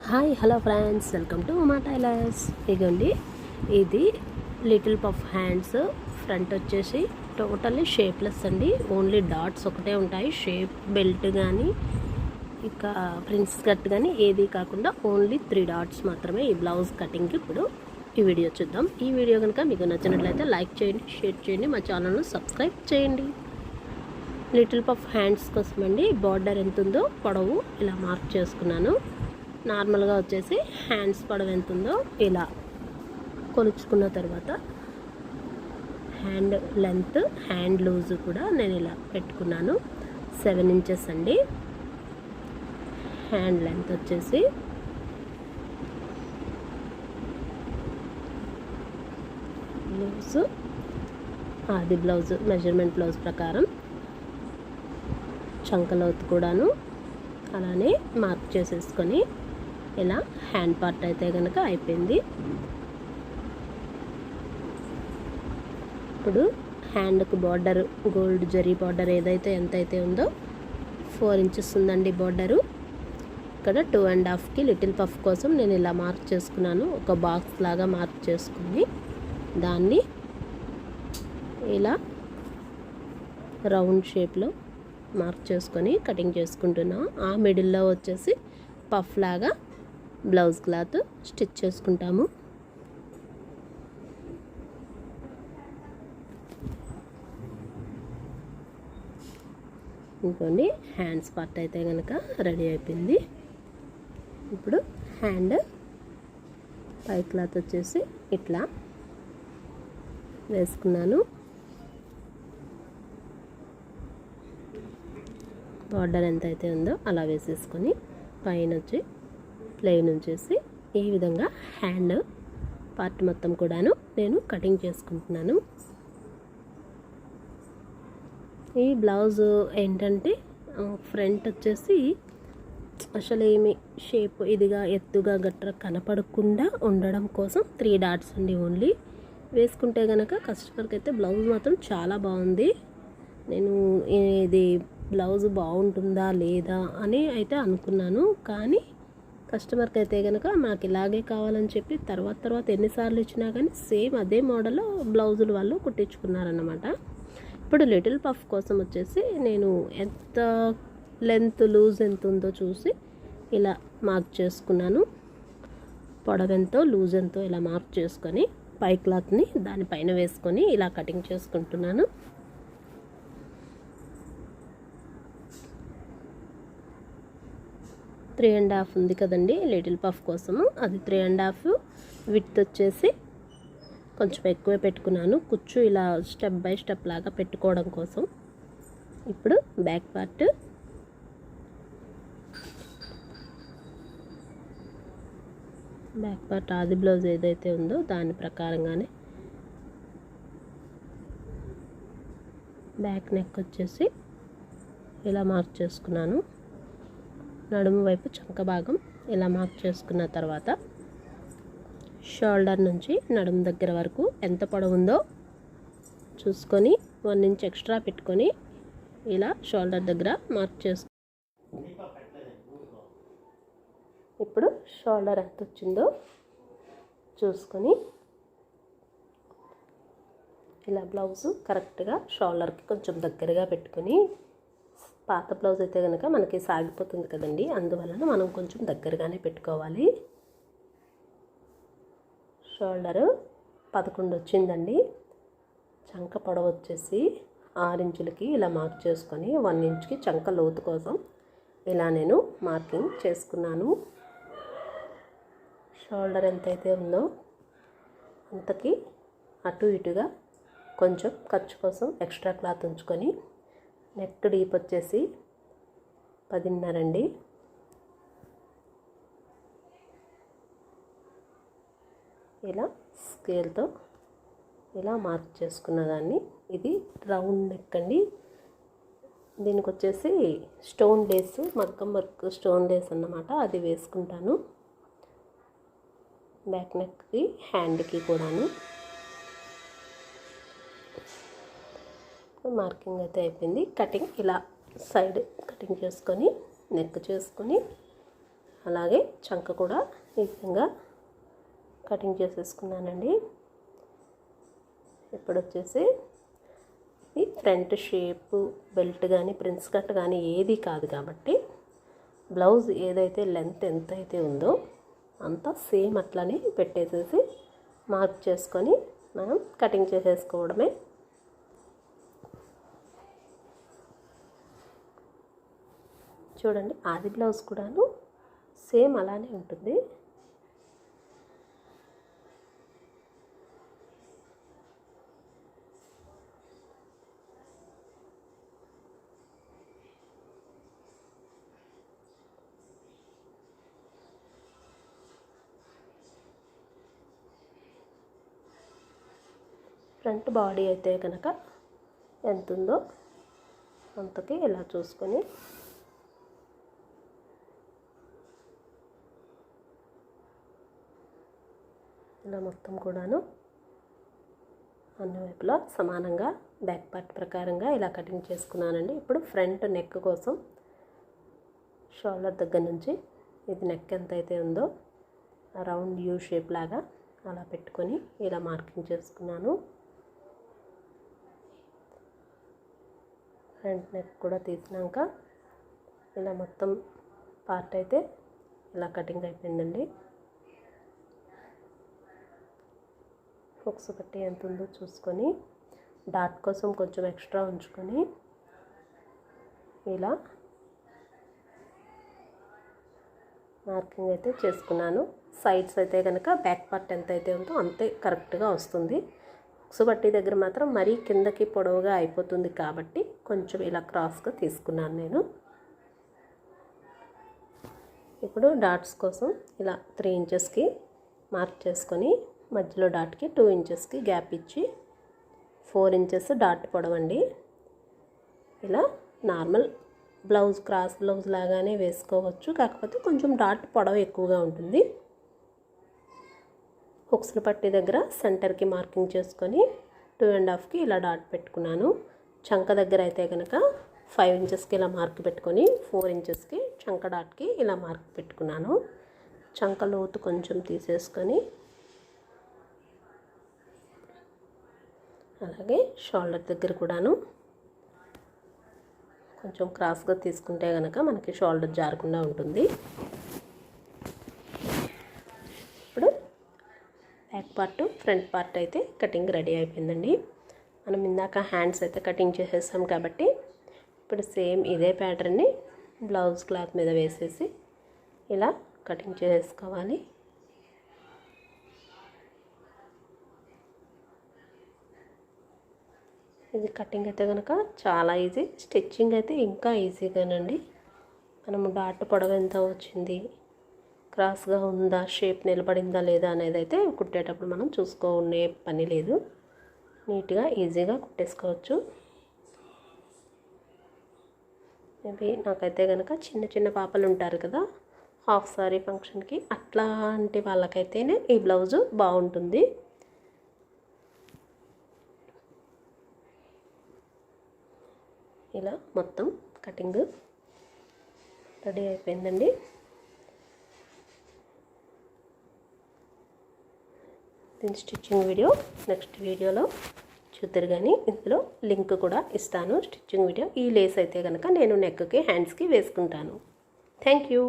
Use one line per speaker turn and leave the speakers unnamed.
Hi hello friends, welcome to Uma tailors. ఇదిగోండి, ఇది little puff hands. Front వచ్చేసి totally shapeless అండి, ఓన్లీ డాట్స్ ఒకటే ఉంటాయి. షేప్ బెల్ట్ కానీ ఇక ప్రిన్స్ కట్ కానీ ఏది కాకుండా ఓన్లీ 3 డాట్స్ మాత్రమే ఈ బ్లౌజ్ కటింగ్కి. ఇప్పుడు ఈ వీడియో చూద్దాం. ఈ వీడియో కనుక మీకు నచ్చినట్లయితే లైక్ చేయండి, షేర్ చేయండి, మా ఛానల్ను సబ్స్క్రైబ్ చేయండి. లిటిల్ పఫ్ హ్యాండ్స్ కోసం అండి బార్డర్ ఎంత ఉందో పొడవు ఇలా మార్క్ చేసుకున్నాను. నార్మల్గా వచ్చేసి హ్యాండ్స్ పొడవు ఎంత ఉందో ఇలా కొలుచుకున్న తర్వాత హ్యాండ్ లెంత్, హ్యాండ్ లూజ్ కూడా నేను ఇలా పెట్టుకున్నాను. 7 ఇంచెస్ అండి హ్యాండ్ లెంత్ వచ్చేసి. లూజ్ అది బ్లౌజ్ మెజర్మెంట్ బ్లౌజ్ ప్రకారం చంకలోతు కూడాను అలానే మార్క్ చేసేసుకొని ఇలా హ్యాండ్ పార్ట్ అయితే కనుక అయిపోయింది. ఇప్పుడు హ్యాండ్కు బార్డర్ గోల్డ్ జరీ బార్డర్ ఏదైతే ఎంతైతే ఉందో 4 ఇంచెస్ ఉందండి బార్డరు. ఇక్కడ 2.5కి లిటిల్ పఫ్ కోసం నేను ఇలా మార్క్ చేసుకున్నాను. ఒక బాక్స్ లాగా మార్క్ చేసుకుని దాన్ని ఇలా రౌండ్ షేప్లో మార్క్ చేసుకొని కటింగ్ చేసుకుంటున్నాం. ఆ మిడిల్లో వచ్చేసి పఫ్ లాగా బ్లౌజ్ క్లాత్ స్టిచ్ చేసుకుంటాము. ఇంకోండి హ్యాండ్స్ పార్ట్ అయితే కనుక రెడీ అయిపోయింది. ఇప్పుడు హ్యాండ్ పై క్లాత్ వచ్చేసి ఇట్లా వేసుకున్నాను. బార్డర్ ఎంత అయితే ఉందో అలా వేసేసుకొని పైన వచ్చి ప్లెయిన్ ఉంచేసి ఈ విధంగా హ్యాండ్ పార్ట్ మొత్తం కూడాను నేను కటింగ్ చేసుకుంటున్నాను. ఈ బ్లౌజ్ ఏంటంటే ఫ్రంట్ వచ్చేసి అసలు ఏమి షేప్ ఇదిగా ఎత్తుగా గట్రా కనపడకుండా ఉండడం కోసం 3 డాట్స్ అండి ఓన్లీ. వేసుకుంటే కనుక కస్టమర్కి అయితే బ్లౌజ్ మాత్రం చాలా బాగుంది. నేను ఇది బ్లౌజ్ బాగుంటుందా లేదా అని అయితే అనుకున్నాను, కానీ కస్టమర్కి అయితే కనుక మాకు ఇలాగే కావాలని చెప్పి తర్వాత ఎన్నిసార్లు ఇచ్చినా కానీ సేమ్ అదే మోడల్లో బ్లౌజులు వాళ్ళు కుట్టించుకున్నారన్నమాట. ఇప్పుడు లిటిల్ పఫ్ కోసం వచ్చేసి నేను ఎంత లెంత్ లూజ్ ఎంత ఉందో చూసి ఇలా మార్క్ చేసుకున్నాను. పొడవెంతో లూజ్ ఎంతో ఇలా మార్క్ చేసుకొని పై క్లాత్ని దానిపైన వేసుకొని ఇలా కటింగ్ చేసుకుంటున్నాను. త్రీ అండ్ హాఫ్ ఉంది కదండి లిటిల్ పఫ్ కోసము, అది 3.5. విడ్త్ వచ్చేసి కొంచెం ఎక్కువే పెట్టుకున్నాను, కుచ్చు ఇలా స్టెప్ బై స్టెప్ లాగా పెట్టుకోవడం కోసం. ఇప్పుడు బ్యాక్ పార్ట్ ఆది బ్లౌజ్ ఏదైతే ఉందో దాని ప్రకారంగానే బ్యాక్ నెక్ వచ్చేసి ఇలా మార్క్ చేసుకున్నాను. నడుము వైపు చంక భాగం ఇలా మార్క్ చేసుకున్న తర్వాత షోల్డర్ నుంచి నడుము దగ్గర వరకు ఎంత పొడవు ఉందో చూసుకొని 1 ఇంచ్ ఎక్స్ట్రా పెట్టుకొని ఇలా షోల్డర్ దగ్గర మార్క్ చేసుకు. ఇప్పుడు షోల్డర్ ఎంత వచ్చిందో చూసుకొని ఇలా బ్లౌజు కరెక్ట్గా షోల్డర్కి కొంచెం దగ్గరగా పెట్టుకొని, పాత బ్లౌజ్ అయితే కనుక మనకి సాగిపోతుంది కదండి, అందువలన మనం కొంచెం దగ్గరగానే పెట్టుకోవాలి. షోల్డరు 11 వచ్చిందండి. చంక పొడవు వచ్చేసి 6 ఇంచులకి ఇలా మార్క్ చేసుకొని 1 ఇంచ్కి చంక లోతు కోసం ఇలా నేను మార్కింగ్ చేసుకున్నాను. షోల్డర్ ఎంతైతే ఉందో అంతకి అటు ఇటుగా కొంచెం ఖర్చు కోసం ఎక్స్ట్రా క్లాత్ ఉంచుకొని నెక్ డీప్ వచ్చేసి 10.5 అండి. ఇలా స్కేల్తో ఇలా మార్క్ చేసుకున్న దాన్ని, ఇది రౌండ్ నెక్ అండి. దీనికి వచ్చేసి స్టోన్ లేస్, మగ్గం వర్క్ స్టోన్ లేస్ అన్నమాట, అది వేసుకుంటాను. బ్యాక్ నెక్కి హ్యాండ్కి కూడాను మార్కింగ్ అయితే అయిపోయింది. కటింగ్ ఇలా సైడ్ కటింగ్ చేసుకొని నెక్ చేసుకొని అలాగే చంక కూడా ఈ విధంగా కటింగ్ చేసేసుకున్నానండి. ఇప్పుడు వచ్చేసి ఈ ఫ్రంట్ షేపు బెల్ట్ కానీ ప్రిన్స్ కట్ కానీ ఏది కాదు కాబట్టి బ్లౌజ్ ఏదైతే లెంత్ ఎంత అయితే ఉందో అంతా సేమ్ అట్లానే పెట్టేసేసి మార్క్ చేసుకొని మనం కటింగ్ చేసేసుకోవడమే. చూడండి ఆది బ్లౌజ్ కూడాను సేమ్ అలానే ఉంటుంది. ఫ్రంట్ బాడీ అయితే కనుక ఎంత ఉందో అంతకి ఇలా చూసుకొని ఇలా మొత్తం కూడాను అన్ని వైపులా సమానంగా బ్యాక్ పార్ట్ ప్రకారంగా ఇలా కటింగ్ చేసుకున్నానండి. ఇప్పుడు ఫ్రంట్ నెక్ కోసం షోల్డర్ దగ్గర నుంచి ఇది నెక్ ఎంత అయితే ఉందో రౌండ్ యూ షేప్ లాగా అలా పెట్టుకొని ఇలా మార్కింగ్ చేసుకున్నాను. ఫ్రంట్ నెక్ కూడా తీసినాక ఇలా మొత్తం పార్ట్ అయితే ఇలా కటింగ్ అయిపోయిందండి. హుక్స్ పట్టి ఎంత ఉందో చూసుకొని డాట్ కోసం కొంచెం ఎక్స్ట్రా ఉంచుకొని ఇలా మార్కింగ్ అయితే చేసుకున్నాను. సైడ్స్ అయితే కనుక బ్యాక్ పార్ట్ ఎంత అయితే ఉందో అంతే కరెక్ట్గా వస్తుంది. హుక్స్ పట్టి దగ్గర మాత్రం మరీ కిందకి పొడవుగా అయిపోతుంది కాబట్టి కొంచెం ఇలా క్రాస్గా తీసుకున్నాను నేను. ఇప్పుడు డాట్స్ కోసం ఇలా 3 ఇంచెస్కి మార్క్ చేసుకొని మధ్యలో డాట్కి 2 ఇంచెస్కి గ్యాప్ ఇచ్చి 4 ఇంచెస్ డాట్ పొడవండి. ఇలా నార్మల్ బ్లౌజ్ క్రాస్ బ్లౌజ్ లాగానే వేసుకోవచ్చు, కాకపోతే కొంచెం డాట్ పొడవు ఎక్కువగా ఉంటుంది. హుక్స్ల పట్టి దగ్గర సెంటర్కి మార్కింగ్ చేసుకొని 2.5కి ఇలా డాట్ పెట్టుకున్నాను. చంక దగ్గర అయితే కనుక 5 ఇంచెస్కి ఇలా మార్క్ పెట్టుకొని 4 ఇంచెస్కి చంక డాట్కి ఇలా మార్క్ పెట్టుకున్నాను. చంక లోతు కొంచెం తీసేసుకొని అలాగే షోల్డర్ దగ్గర కూడాను కొంచెం క్రాస్గా తీసుకుంటే కనుక మనకి షోల్డర్ జారకుండా ఉంటుంది. ఇప్పుడు బ్యాక్ పార్ట్ ఫ్రంట్ పార్ట్ అయితే కటింగ్ రెడీ అయిపోయిందండి. మనం ఇందాక హ్యాండ్స్ అయితే కటింగ్ చేసేసాం కాబట్టి ఇప్పుడు సేమ్ ఇదే ప్యాటర్న్ని బ్లౌజ్ క్లాత్ మీద వేసేసి ఇలా కటింగ్ చేసుకోవాలి. ఇది కటింగ్ అయితే కనుక చాలా ఈజీ, స్టిచ్చింగ్ అయితే ఇంకా ఈజీగానండి. మనము డాట్ పొడవు ఎంత వచ్చింది, క్రాస్గా ఉందా, షేప్ నిలబడిందా లేదా అనేది అయితే కుట్టేటప్పుడు మనం చూసుకునే పని లేదు. నీట్గా ఈజీగా కుట్టేసుకోవచ్చు. మేబీ నాకైతే కనుక చిన్న చిన్న పాపలు ఉంటారు కదా హాఫ్ సారీ ఫంక్షన్కి, అట్లాంటి వాళ్ళకైతేనే ఈ బ్లౌజు బాగుంటుంది. ఇలా మొత్తం కటింగ్ రెడీ అయిపోయిందండి. దీని స్టిచ్చింగ్ వీడియో నెక్స్ట్ వీడియోలో చూద్దరు, కానీ ఇందులో లింక్ కూడా ఇస్తాను స్టిచ్చింగ్ వీడియో. ఈ లేస్ అయితే కనుక నేను నెక్కి హ్యాండ్స్కి వేసుకుంటాను. Thank you.